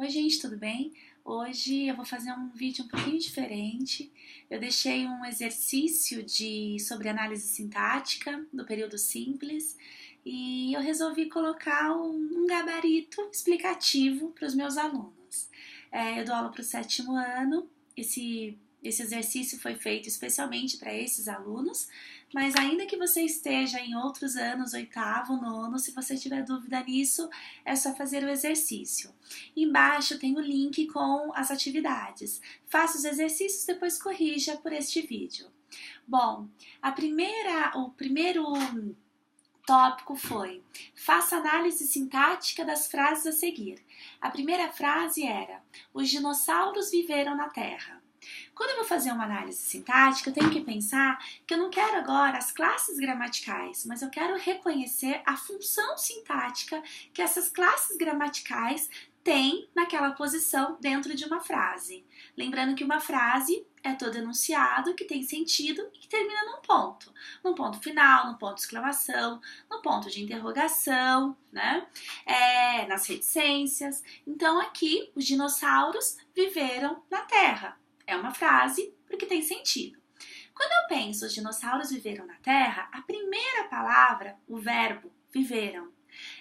Oi gente, tudo bem? Hoje eu vou fazer um vídeo um pouquinho diferente. Eu deixei um exercício sobre análise sintática do período simples e eu resolvi colocar um gabarito explicativo para os meus alunos. Eu dou aula para o 7º ano, esse exercício foi feito especialmente para esses alunos, mas ainda que você esteja em outros anos, 8º, 9º, se você tiver dúvida nisso, é só fazer o exercício. Embaixo tem o link com as atividades. Faça os exercícios, depois corrija por este vídeo. Bom, o primeiro tópico foi: faça análise sintática das frases a seguir. A primeira frase era: os dinossauros viveram na Terra. Quando eu vou fazer uma análise sintática, eu tenho que pensar que eu não quero agora as classes gramaticais, mas eu quero reconhecer a função sintática que essas classes gramaticais têm naquela posição dentro de uma frase. Lembrando que uma frase é todo enunciado que tem sentido e que termina num ponto final, no ponto de exclamação, no ponto de interrogação, né? Nas reticências. Então aqui, os dinossauros viveram na Terra. É uma frase porque tem sentido. Quando eu penso os dinossauros viveram na Terra, a primeira palavra, o verbo viveram.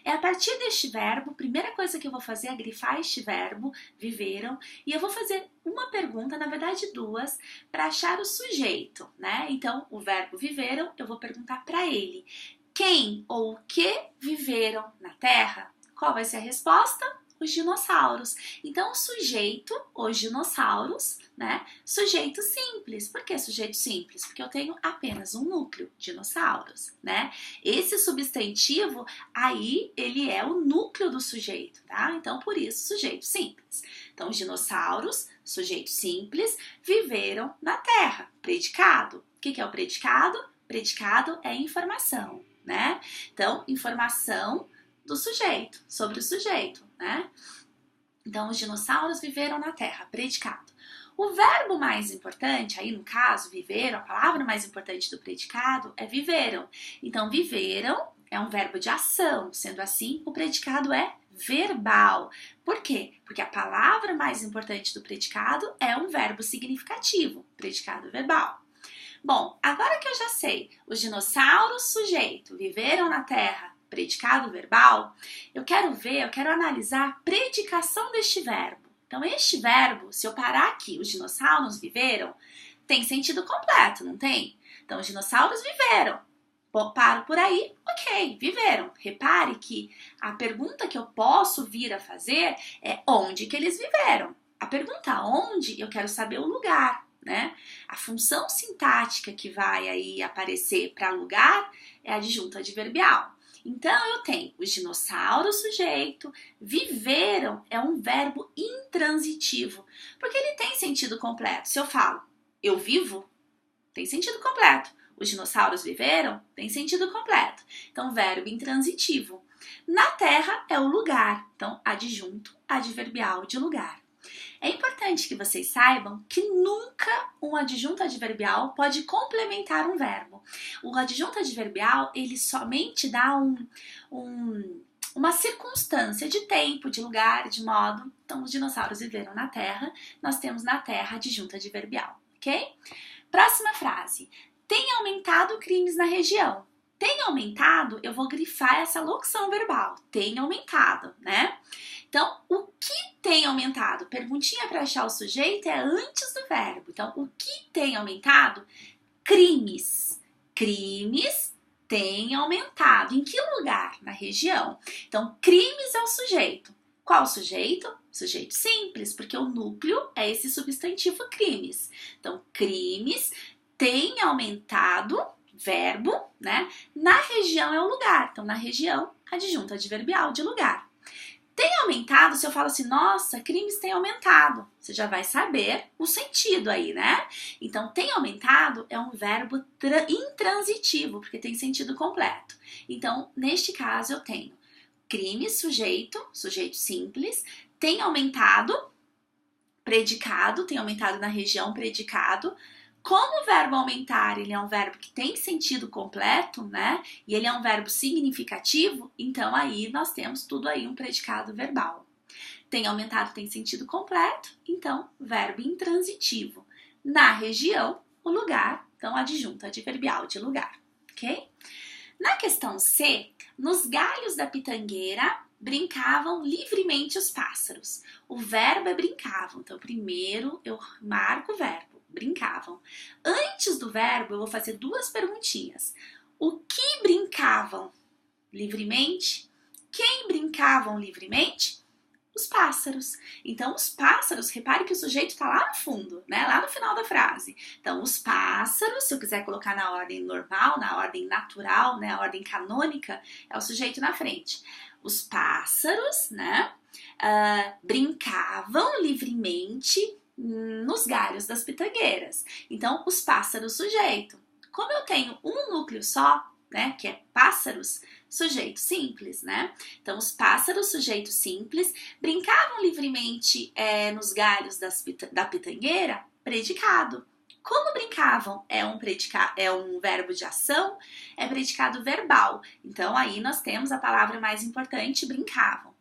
É a partir deste verbo, a primeira coisa que eu vou fazer é grifar este verbo, viveram, e eu vou fazer uma pergunta, na verdade duas, para achar o sujeito, né? Então, o verbo viveram, eu vou perguntar para ele: quem ou o que viveram na Terra? Qual vai ser a resposta? Os dinossauros. Então, o sujeito, os dinossauros, né? Sujeito simples. Por que sujeito simples? Porque eu tenho apenas um núcleo, dinossauros, né? Esse substantivo, aí, ele é o núcleo do sujeito, tá? Então, por isso, sujeito simples. Então, os dinossauros, sujeito simples, viveram na Terra. Predicado. O que é o predicado? Predicado é informação, né? Então, informação do sujeito, sobre o sujeito, né? Então, os dinossauros viveram na Terra, predicado. O verbo mais importante, aí no caso, viveram, a palavra mais importante do predicado é viveram. Então, viveram é um verbo de ação, sendo assim, o predicado é verbal. Por quê? Porque a palavra mais importante do predicado é um verbo significativo, predicado verbal. Bom, agora que eu já sei, os dinossauros, sujeito, viveram na Terra, predicado verbal, eu quero analisar a predicação deste verbo. Então, este verbo, se eu parar aqui, os dinossauros viveram, tem sentido completo, não tem? Então, os dinossauros viveram. Paro por aí, ok, viveram. Repare que a pergunta que eu posso vir a fazer é onde que eles viveram. A pergunta onde, eu quero saber o lugar, né? A função sintática que vai aí aparecer para lugar é a adjunto adverbial. Então, eu tenho os dinossauros, sujeito, viveram é um verbo intransitivo, porque ele tem sentido completo. Se eu falo, eu vivo, tem sentido completo. Os dinossauros viveram, tem sentido completo. Então, verbo intransitivo. Na Terra é o lugar, então, adjunto adverbial de lugar. É importante que vocês saibam que nunca um adjunto adverbial pode complementar um verbo. O adjunto adverbial, ele somente dá uma circunstância de tempo, de lugar, de modo. Então, os dinossauros viveram na Terra, nós temos na Terra adjunto adverbial, ok? Próxima frase. Tem aumentado crimes na região. Tem aumentado, eu vou grifar essa locução verbal. Tem aumentado, né? Então, o que tem aumentado? Perguntinha para achar o sujeito é antes do verbo. Então, o que tem aumentado? Crimes. Crimes têm aumentado. Em que lugar? Na região. Então, crimes é o sujeito. Qual sujeito? Sujeito simples, porque o núcleo é esse substantivo crimes. Então, crimes têm aumentado, verbo, né? Na região é o lugar. Então, na região, adjunto adverbial de lugar. Tem aumentado, se eu falo assim, nossa, crimes têm aumentado. Você já vai saber o sentido aí, né? Então, tem aumentado é um verbo intransitivo, porque tem sentido completo. Então, neste caso, eu tenho crimes, sujeito simples, tem aumentado, predicado, tem aumentado na região, predicado. Como o verbo aumentar, ele é um verbo que tem sentido completo, né? E ele é um verbo significativo, então aí nós temos tudo aí um predicado verbal. tem aumentado, tem sentido completo, então verbo intransitivo. Na região, o lugar, então adjunto adverbial de lugar, ok? Na questão C, nos galhos da pitangueira brincavam livremente os pássaros. O verbo é brincavam, então primeiro eu marco o verbo, brincavam. Antes do verbo eu vou fazer duas perguntinhas. O que brincavam livremente? Quem brincavam livremente? Os pássaros. Então, os pássaros, repare que o sujeito está lá no fundo, né? Lá no final da frase. Então, os pássaros, se eu quiser colocar na ordem normal, na ordem natural, né? A ordem canônica, é o sujeito na frente. Os pássaros, né? Brincavam livremente nos galhos das pitangueiras. Então, os pássaros, sujeito. Como eu tenho um núcleo só, né? Que é pássaros, sujeito simples, né? Então, os pássaros, sujeito simples, brincavam livremente nos galhos da pitangueira, predicado. Como brincavam? É um verbo de ação, é predicado verbal. Então, aí nós temos a palavra mais importante, brincavam.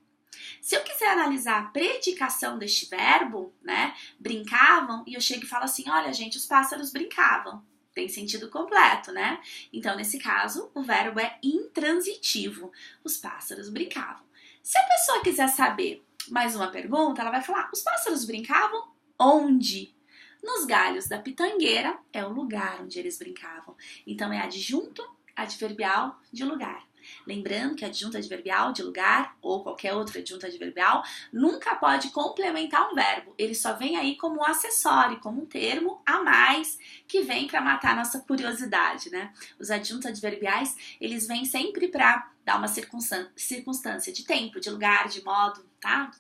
Se eu quiser analisar a predicação deste verbo, né? Brincavam, e eu chego e falo assim, olha, gente, os pássaros brincavam. Tem sentido completo, né? Então, nesse caso, o verbo é intransitivo. Os pássaros brincavam. Se a pessoa quiser saber mais uma pergunta, ela vai falar, os pássaros brincavam onde? Nos galhos da pitangueira é o lugar onde eles brincavam. Então, é adjunto adverbial de lugar. Lembrando que adjunto adverbial de lugar ou qualquer outro adjunto adverbial nunca pode complementar um verbo. Ele só vem aí como um acessório, como um termo a mais que vem para matar a nossa curiosidade, né? Os adjuntos adverbiais, eles vêm sempre para dar uma circunstância de tempo, de lugar, de modo, tá?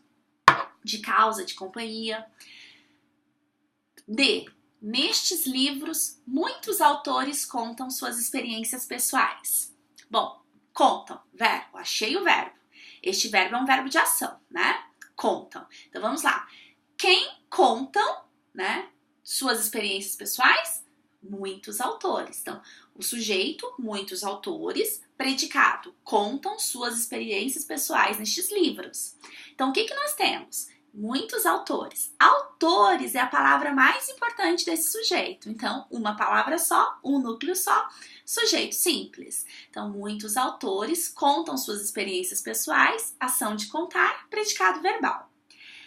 De causa, de companhia. Nestes livros, muitos autores contam suas experiências pessoais. Bom, contam, verbo, achei o verbo. Este verbo é um verbo de ação, né? Contam. Então vamos lá. Quem contam, né, suas experiências pessoais? Muitos autores. Então, o sujeito, muitos autores, predicado, contam suas experiências pessoais nestes livros. Então, o que nós temos? Muitos autores. Autores é a palavra mais importante desse sujeito. Então, uma palavra só, um núcleo só, sujeito simples. Então, muitos autores contam suas experiências pessoais, ação de contar, predicado verbal.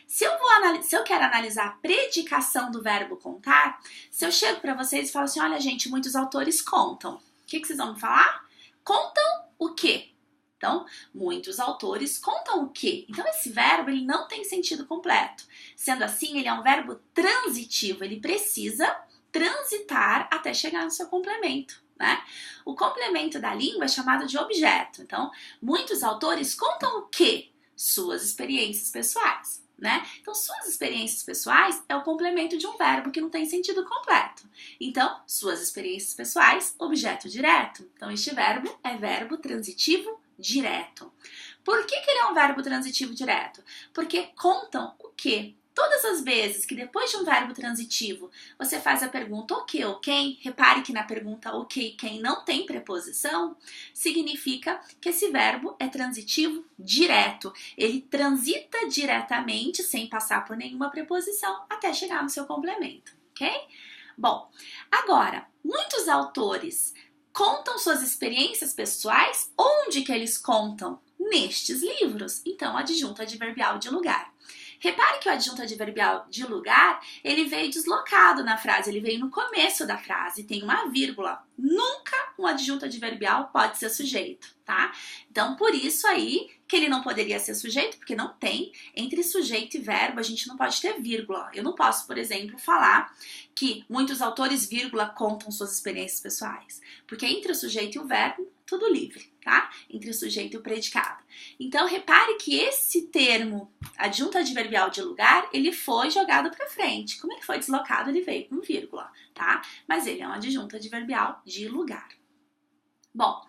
Se eu quero analisar a predicação do verbo contar, se eu chego para vocês e falo assim, olha gente, muitos autores contam. O que vocês vão me falar? Contam o quê? Então, muitos autores contam o quê? Então, esse verbo ele não tem sentido completo. Sendo assim, ele é um verbo transitivo. Ele precisa transitar até chegar no seu complemento, né? O complemento da língua é chamado de objeto. Então, muitos autores contam o quê? Suas experiências pessoais, né? Então, suas experiências pessoais é o complemento de um verbo que não tem sentido completo. Então, suas experiências pessoais, objeto direto. Então, este verbo é verbo transitivo direto. Por que ele é um verbo transitivo direto? Porque contam o quê? Todas as vezes que depois de um verbo transitivo você faz a pergunta o que ou quem, repare que na pergunta o que e quem não tem preposição, significa que esse verbo é transitivo direto. Ele transita diretamente, sem passar por nenhuma preposição, até chegar no seu complemento, ok? Bom, agora, muitos autores contam suas experiências pessoais. Onde que eles contam? Nestes livros. Então, adjunto adverbial de lugar. Repare que o adjunto adverbial de lugar, ele veio deslocado na frase, ele veio no começo da frase, tem uma vírgula. Nunca um adjunto adverbial pode ser sujeito, tá? Então, por isso aí que ele não poderia ser sujeito, porque não tem. Entre sujeito e verbo, a gente não pode ter vírgula. Eu não posso, por exemplo, falar que muitos autores, vírgula, contam suas experiências pessoais. Porque entre o sujeito e o verbo, tudo livre, tá? Entre o sujeito e o predicado. Então, repare que esse termo, adjunto adverbial de lugar, ele foi jogado para frente. Como ele foi deslocado, ele veio com vírgula, tá? Mas ele é um adjunto adverbial de lugar. Bom,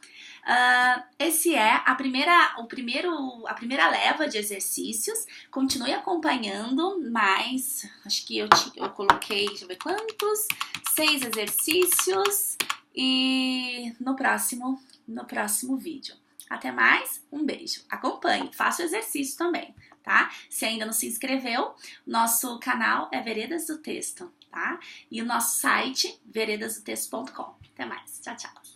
esse é a primeira leva de exercícios. Continue acompanhando, mas acho que eu coloquei, deixa eu ver quantos, 6 exercícios e no próximo vídeo. Até mais, um beijo. Acompanhe, faça o exercício também. tá? Se ainda não se inscreveu, nosso canal é Veredas do Texto, tá? E o nosso site, veredasdotexto.com. Até mais. Tchau, tchau.